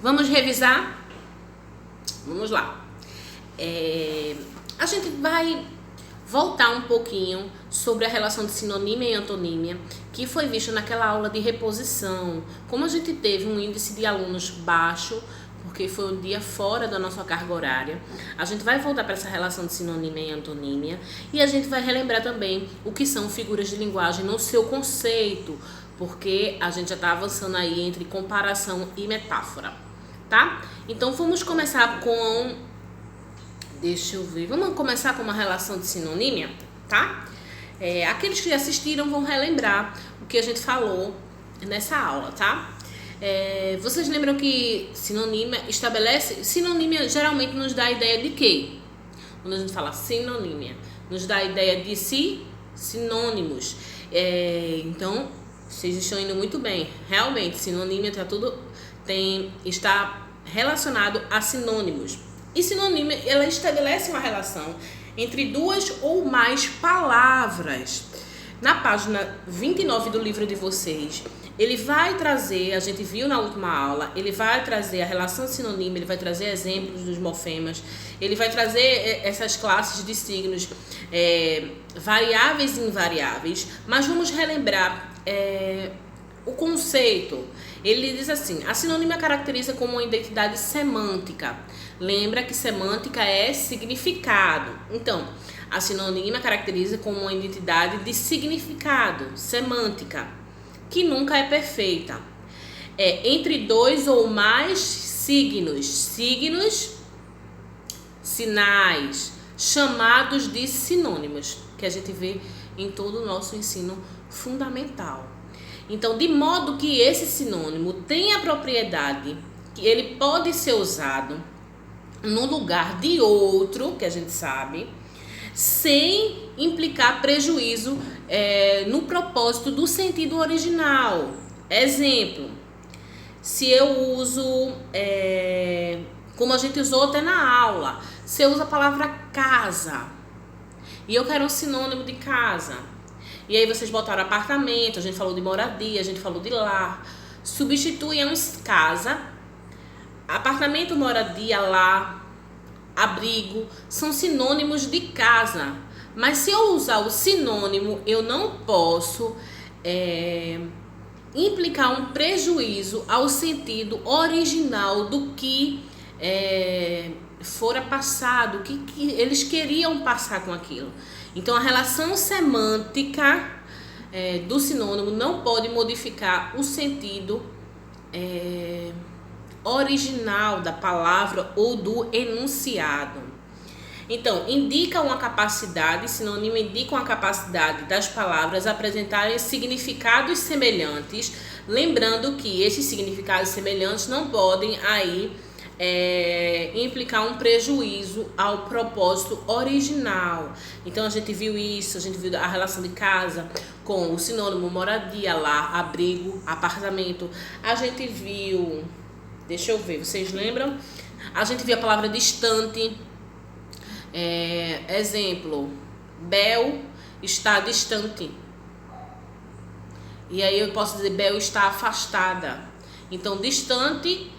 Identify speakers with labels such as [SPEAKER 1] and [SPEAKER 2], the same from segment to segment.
[SPEAKER 1] Vamos revisar? Vamos lá. A gente vai voltar um pouquinho sobre a relação de sinonímia e antonímia, que foi vista naquela aula de reposição. Como a gente teve um índice de alunos baixo, porque foi um dia fora da nossa carga horária, a gente vai voltar para essa relação de sinonímia e antonímia, e a gente vai relembrar também o que são figuras de linguagem no seu conceito, porque a gente já está avançando aí entre comparação e metáfora, tá? Então vamos começar com... Deixa eu ver. Vamos começar com uma relação de sinonímia, tá? Aqueles que assistiram vão relembrar o que a gente falou nessa aula, tá? Vocês lembram que sinonímia estabelece... Sinonímia geralmente nos dá a ideia de quê? Quando a gente fala sinonímia, nos dá a ideia de sinônimos. Então, vocês estão indo muito bem. Realmente, sinonímia está relacionado a sinônimos. E sinonímia, ela estabelece uma relação entre duas ou mais palavras. Na página 29 do livro de vocês, ele vai trazer, a gente viu na última aula, ele vai trazer a relação sinonímia, ele vai trazer exemplos dos morfemas, ele vai trazer essas classes de signos variáveis e invariáveis, mas vamos relembrar o conceito. Ele diz assim: a sinonímia caracteriza como uma identidade semântica. Lembra que semântica é significado. Então, a sinonímia caracteriza como uma identidade de significado, semântica, que nunca é perfeita. Entre dois ou mais signos, sinais, chamados de sinônimos, que a gente vê em todo o nosso ensino fundamental. Então, de modo que esse sinônimo tem a propriedade que ele pode ser usado no lugar de outro, que a gente sabe, sem implicar prejuízo no propósito do sentido original. Exemplo, se eu uso, como a gente usou até na aula, se eu uso a palavra casa e eu quero um sinônimo de casa, e aí vocês botaram apartamento, a gente falou de moradia, a gente falou de lar, substituímos casa, apartamento, moradia, lar, abrigo, são sinônimos de casa. Mas se eu usar o sinônimo, eu não posso implicar um prejuízo ao sentido original do que fora passado, o que eles queriam passar com aquilo. Então, a relação semântica do sinônimo não pode modificar o sentido original da palavra ou do enunciado. Então, indica uma capacidade, sinônimo indica uma capacidade das palavras apresentarem significados semelhantes, lembrando que esses significados semelhantes não podem aí implicar um prejuízo ao propósito original. Então a gente viu isso, a gente viu a relação de casa com o sinônimo moradia, lar, abrigo, apartamento. A gente viu, deixa eu ver, vocês lembram? A gente viu a palavra distante. Exemplo, Bel está distante. E aí eu posso dizer Bel está afastada. Então distante,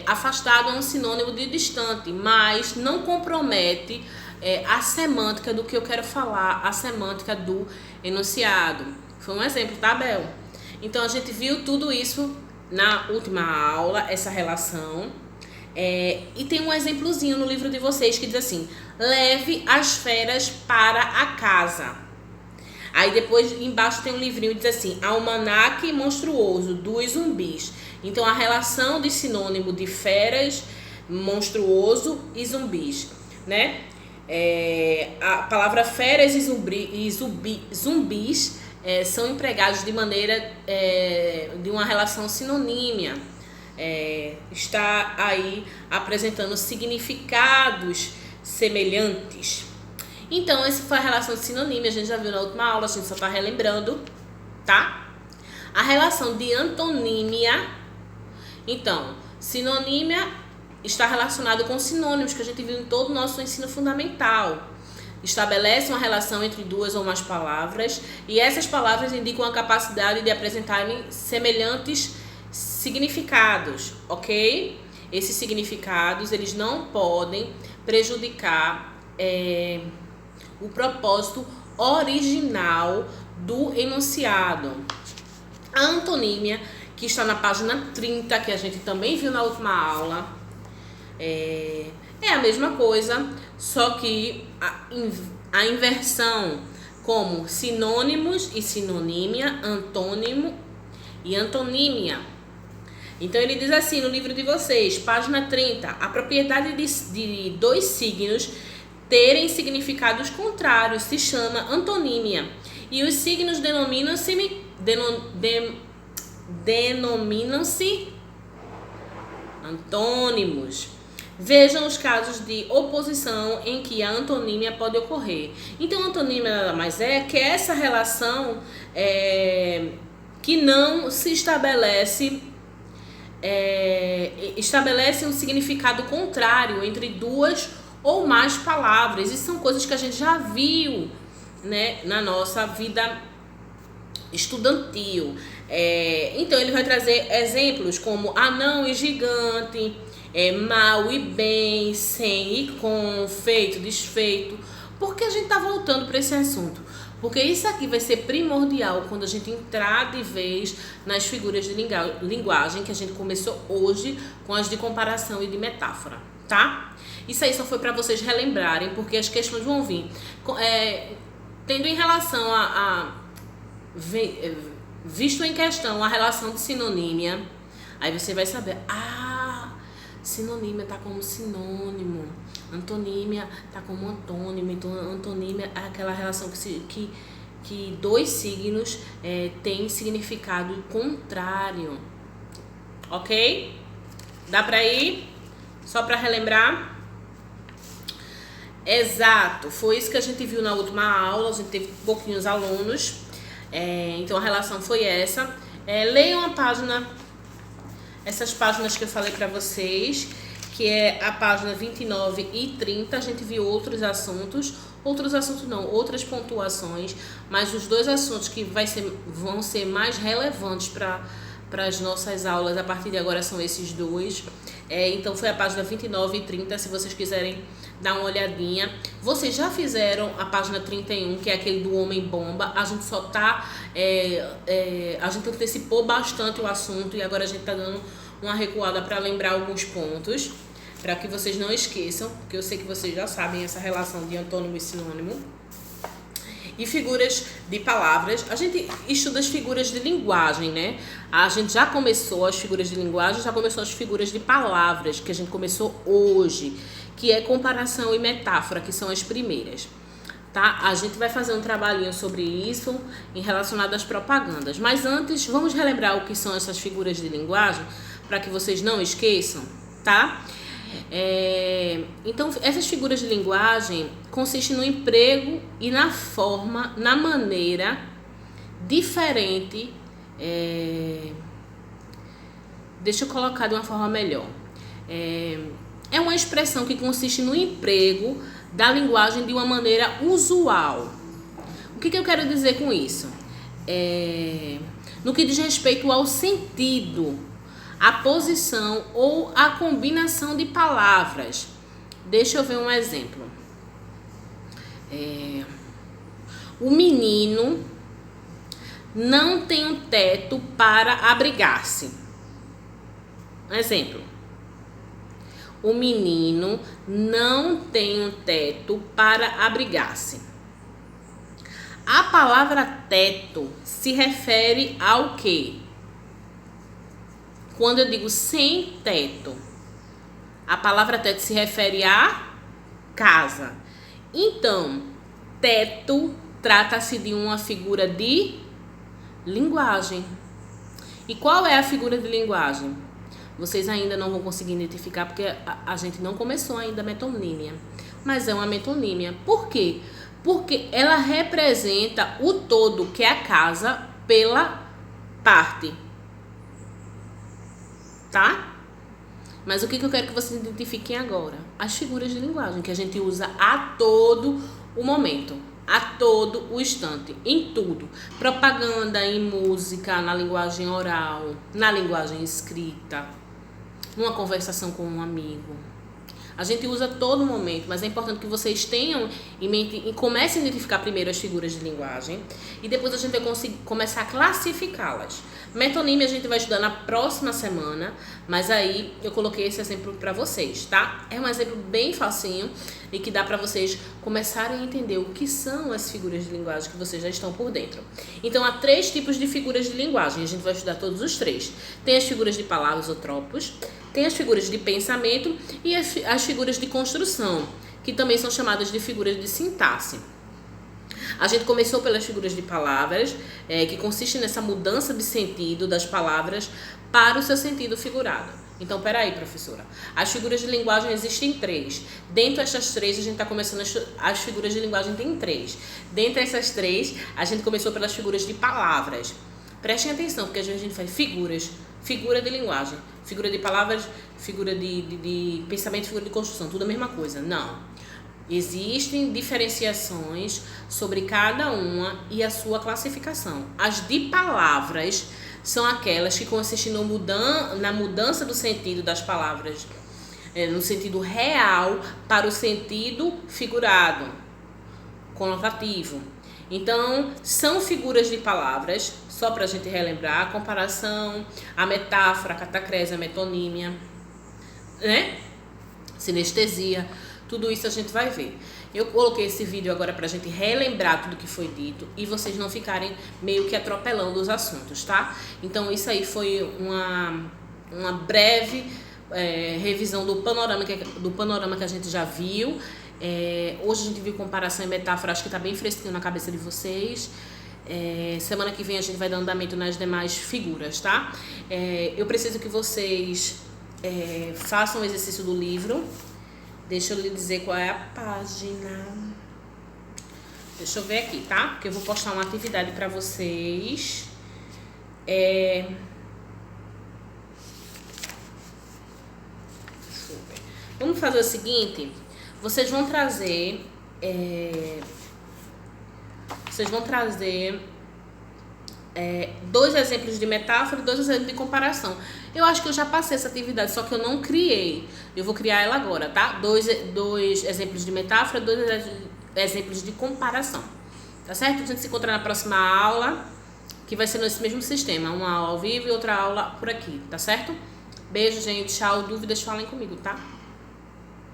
[SPEAKER 1] afastado é um sinônimo de distante, mas não compromete a semântica do que eu quero falar, a semântica do enunciado. Foi um exemplo, tá, Bel? Então a gente viu tudo isso na última aula, essa relação. E tem um exemplozinho no livro de vocês que diz assim: leve as feras para a casa. Aí depois embaixo tem um livrinho que diz assim: almanaque monstruoso dos zumbis. Então a relação de sinônimo de feras, monstruoso e zumbis, né? A palavra feras e zumbis são empregados de maneira de uma relação sinonímia. Está aí apresentando significados semelhantes. Então, essa foi a relação de sinonímia, a gente já viu na última aula, a gente só está relembrando, tá? A relação de antonímia. Então, sinonímia está relacionado com sinônimos que a gente viu em todo o nosso ensino fundamental. Estabelece uma relação entre duas ou mais palavras e essas palavras indicam a capacidade de apresentarem semelhantes significados, ok? esses significados, eles não podem prejudicar o propósito original do enunciado. A antonímia, que está na página 30, que a gente também viu na última aula, é a mesma coisa, só que a inversão, como sinônimos e sinonímia, antônimo e antonímia. Então ele diz assim no livro de vocês, página 30, a propriedade de dois signos terem significados contrários se chama antonímia, e os signos denominam-se antônimos. Vejam os casos de oposição em que a antonímia pode ocorrer. Então, a antonímia nada mais é que essa relação que não se estabelece um significado contrário entre duas ou mais palavras. E são coisas que a gente já viu, né, na nossa vida estudantil. Então, ele vai trazer exemplos como anão e gigante, mal e bem, sem e com, feito, desfeito. Por que a gente está voltando para esse assunto? Porque isso aqui vai ser primordial quando a gente entrar de vez nas figuras de linguagem que a gente começou hoje com as de comparação e de metáfora, tá? Isso aí só foi para vocês relembrarem, porque as questões vão vir. Tendo em relação visto em questão a relação de sinonímia, aí você vai saber, sinonímia tá como sinônimo, antonímia tá como antônimo. Então antonímia é aquela relação que dois signos têm significado contrário, ok? Dá pra ir? Só pra relembrar? Exato, foi isso que a gente viu na última aula, a gente teve pouquinhos alunos, então a relação foi essa. Leiam a página, essas páginas que eu falei para vocês, que é a página 29 e 30, a gente viu outras pontuações, mas os dois assuntos que vão ser mais relevantes para as nossas aulas a partir de agora são esses dois. Então foi a página 29 e 30, se vocês quiserem dar uma olhadinha. Vocês já fizeram a página 31, que é aquele do homem-bomba. A gente só tá... a gente antecipou bastante o assunto e agora a gente tá dando uma recuada para lembrar alguns pontos, para que vocês não esqueçam, porque eu sei que vocês já sabem essa relação de antônimo e sinônimo. E figuras de palavras. A gente estuda as figuras de linguagem, né? A gente já começou as figuras de linguagem, já começou as figuras de palavras, que a gente começou hoje, que é comparação e metáfora, que são as primeiras, tá? A gente vai fazer um trabalhinho sobre isso em relacionado às propagandas. Mas antes, vamos relembrar o que são essas figuras de linguagem, para que vocês não esqueçam, tá? Então, essas figuras de linguagem consistem no emprego e na forma, na maneira diferente. Deixa eu colocar de uma forma melhor. É uma expressão que consiste no emprego da linguagem de uma maneira usual. O que eu quero dizer com isso? No que diz respeito ao sentido, a posição ou a combinação de palavras. Deixa eu ver um exemplo. O menino não tem um teto para abrigar-se. Um exemplo. O menino não tem um teto para abrigar-se. A palavra teto se refere ao quê? Quando eu digo sem teto, a palavra teto se refere a casa. Então, teto trata-se de uma figura de linguagem. E qual é a figura de linguagem? Vocês ainda não vão conseguir identificar porque a gente não começou ainda a metonímia. Mas é uma metonímia. Por quê? Porque ela representa o todo, que é a casa, pela parte. Tá? Mas o que eu quero que vocês identifiquem agora? As figuras de linguagem que a gente usa a todo o momento, a todo o instante, em tudo. Propaganda, em música, na linguagem oral, na linguagem escrita. numa conversação com um amigo. A gente usa todo momento, mas é importante que vocês tenham em mente e comecem a identificar primeiro as figuras de linguagem e depois a gente vai começar a classificá-las. Metonímia a gente vai estudar na próxima semana, mas aí eu coloquei esse exemplo para vocês, tá? É um exemplo bem facinho e que dá para vocês começarem a entender o que são as figuras de linguagem que vocês já estão por dentro. Então, há 3 tipos de figuras de linguagem, a gente vai estudar todos os 3. Tem as figuras de palavras ou tropos, tem as figuras de pensamento e as figuras de construção, que também são chamadas de figuras de sintaxe. A gente começou pelas figuras de palavras, que consiste nessa mudança de sentido das palavras para o seu sentido figurado. Então, peraí, professora. As figuras de linguagem existem 3. Dentro dessas 3, a gente está começando as figuras de linguagem tem 3. Dentre essas 3, a gente começou pelas figuras de palavras. Prestem atenção, porque às vezes a gente faz figuras, figura de linguagem, figura de palavras, figura de pensamento, figura de construção, tudo a mesma coisa. Não. Existem diferenciações sobre cada uma e a sua classificação. As de palavras são aquelas que consistem na mudança do sentido das palavras, no sentido real para o sentido figurado, conotativo. Então, são figuras de palavras, só para a gente relembrar, a comparação, a metáfora, a catacrese, a metonímia, né? Sinestesia, tudo isso a gente vai ver. Eu coloquei esse vídeo agora para a gente relembrar tudo que foi dito e vocês não ficarem meio que atropelando os assuntos, tá? Então, isso aí foi uma breve revisão do panorama que a gente já viu. Hoje a gente viu comparação e metáfora, acho que está bem fresquinho na cabeça de vocês. Semana que vem a gente vai dar andamento nas demais figuras, tá? Eu preciso que vocês façam o exercício do livro. Deixa eu lhe dizer qual é a página. Deixa eu ver aqui, tá? Porque eu vou postar uma atividade para vocês. Deixa eu ver. Vamos fazer o seguinte. Vocês vão trazer 2 exemplos de metáfora e 2 exemplos de comparação. Eu acho que eu já passei essa atividade, só que eu não criei. Eu vou criar ela agora, tá? 2 exemplos de metáfora, 2 exemplos de comparação. Tá certo? A gente se encontra na próxima aula, que vai ser nesse mesmo sistema. Uma aula ao vivo e outra aula por aqui, tá certo? Beijo, gente. Tchau. Dúvidas, falem comigo, tá?